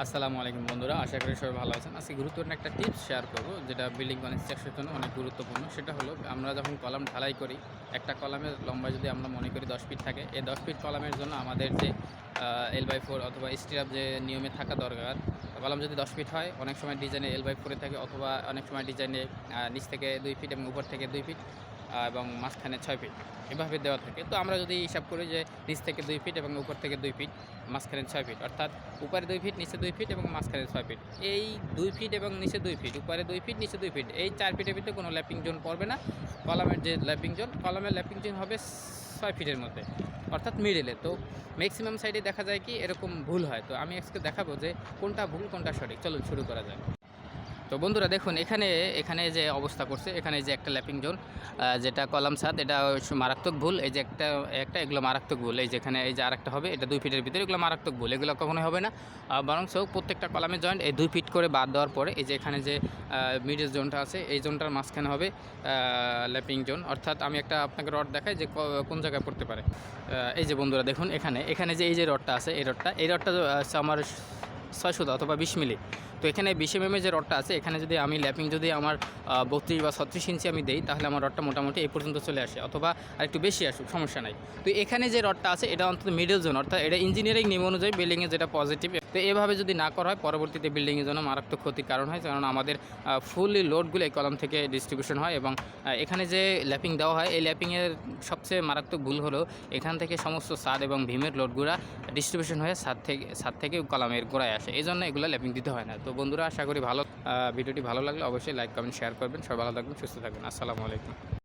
আসসালামু আলাইকুম বন্ধুরা, আশা করি সবাই ভালো আছেন। আজকে গুরুত্বপূর্ণ একটা টিপস শেয়ার করব, যেটা বিল্ডিং কনস্ট্রাকশনের জন্য অনেক গুরুত্বপূর্ণ। সেটা হলো, আমরা যখন কলাম ঢালাই করি, একটা কলামের লম্বা যদি আমরা মনে করি 10 ফিট থাকে, এই 10 ফিট কলামের জন্য আমাদের যে L/4 অথবা স্টিরাপ যে নিয়মে থাকা দরকার, কলাম যদি 10 ফিট হয়, অনেক সময় ডিজাইনে L/4 থাকে, অথবা অনেক সময় ডিজাইনে নিচ থেকে 2 ফিট এবং উপর থেকে 2 ফিট এবং মাঝখানে 6 ফিট এভাবে দেওয়া থাকে। তো আমরা যদি হিসাব করি যে নিচ থেকে 2 ফিট এবং উপর থেকে 2 ফিট, মাঝখানে 6 ফিট, অর্থাৎ উপরে 2 ফিট, নিচে 2 ফিট এবং মাঝখানে 6 ফিট। এই 2 ফিট এবং নিচে 2 ফিট, উপরে 2 ফিট, নিচে 2 ফিট, এই 4 ফিটের ভিতরে কোনো ল্যাপিং জোন পড়বে না। কলামের যে ল্যাপিং জোন, কলামের ল্যাপিং জোন হবে 6 ফিটের মধ্যে, অর্থাৎ মিডলে। তো ম্যাক্সিমাম সাইডে দেখা যায় কি এরকম ভুল হয়। তো আমি আজকে দেখাবো যে কোনটা ভুল কোনটা সঠিক। চলুন শুরু করা যায়। তো বন্ধুরা দেখুন, এখানে যে অবস্থা করছে, এখানে যে একটা ল্যাপিং জোন, যেটা কলাম ছাদ, এটা মারাত্মক ভুল। এই যে একটা এগুলো মারাত্মক ভুল। এই যেখানে এই যে আরেকটা হবে, এটা 2 ফিটের ভিতরে, এগুলো মারাত্মক ভুল। এগুলো কখনোই হবে না। বরং প্রত্যেকটা কলামের জয়েন্ট এই 2 ফিট করে বাদ দেওয়ার পরে, এই যে এখানে যে মিডল জোনটা আছে, এই জোনটার মাঝখানে হবে ল্যাপিং জোন। অর্থাৎ আমি একটা আপনাকে রড দেখাই যে কোন জায়গায় পড়তে পারে। এই যে বন্ধুরা দেখুন, এখানে যে এই যে রডটা আছে, এই রডটা আমার 6 সুতা অথবা 20 মিলি। তো এখানে 20 এমএমের যে রডটা আছে, এখানে যদি আমি ল্যাপিং যদি আমার 32 বা 36 ইঞ্চি আমি দেই, তাহলে আমার রডটা মোটামুটি এই পর্যন্ত চলে আসে, অথবা আরেকটু বেশি আসুক, সমস্যা নাই। তো এখানে যে রডটা আছে, এটা অন্তত মিডল জোন, অর্থাৎ এটা ইঞ্জিনিয়ারিং নিয়ম অনুযায়ী বিল্ডিংয়ে যেটা পজিটিভ। তো এভাবে যদি না করা হয়, পরবর্তীতে বিল্ডিংয়ের জন্য মারাত্মক ক্ষতির কারণ হয়। কারণ আমাদের ফুললি লোডগুলো এই কলাম থেকে ডিস্ট্রিবিউশন হয়, এবং এখানে যে ল্যাপিং দেওয়া হয়, এই ল্যাপিংয়ের সবচেয়ে মারাত্মক ভুল হলো, এখান থেকে সমস্ত ছাদ এবং ভীমের লোডগুলো ডিস্ট্রিবিউশন হয়ে ছাদ থেকে কলামের গোড়ায় আসে। এই জন্য এগুলো ল্যাপিং দিতে হয় না। তো বন্ধুরা, আশা করি ভিডিওটি ভালো লাগলে অবশ্যই লাইক, কমেন্ট, শেয়ার করবেন। সবাই ভালো থাকবেন, সুস্থ থাকবেন। আসসালামু আলাইকুম।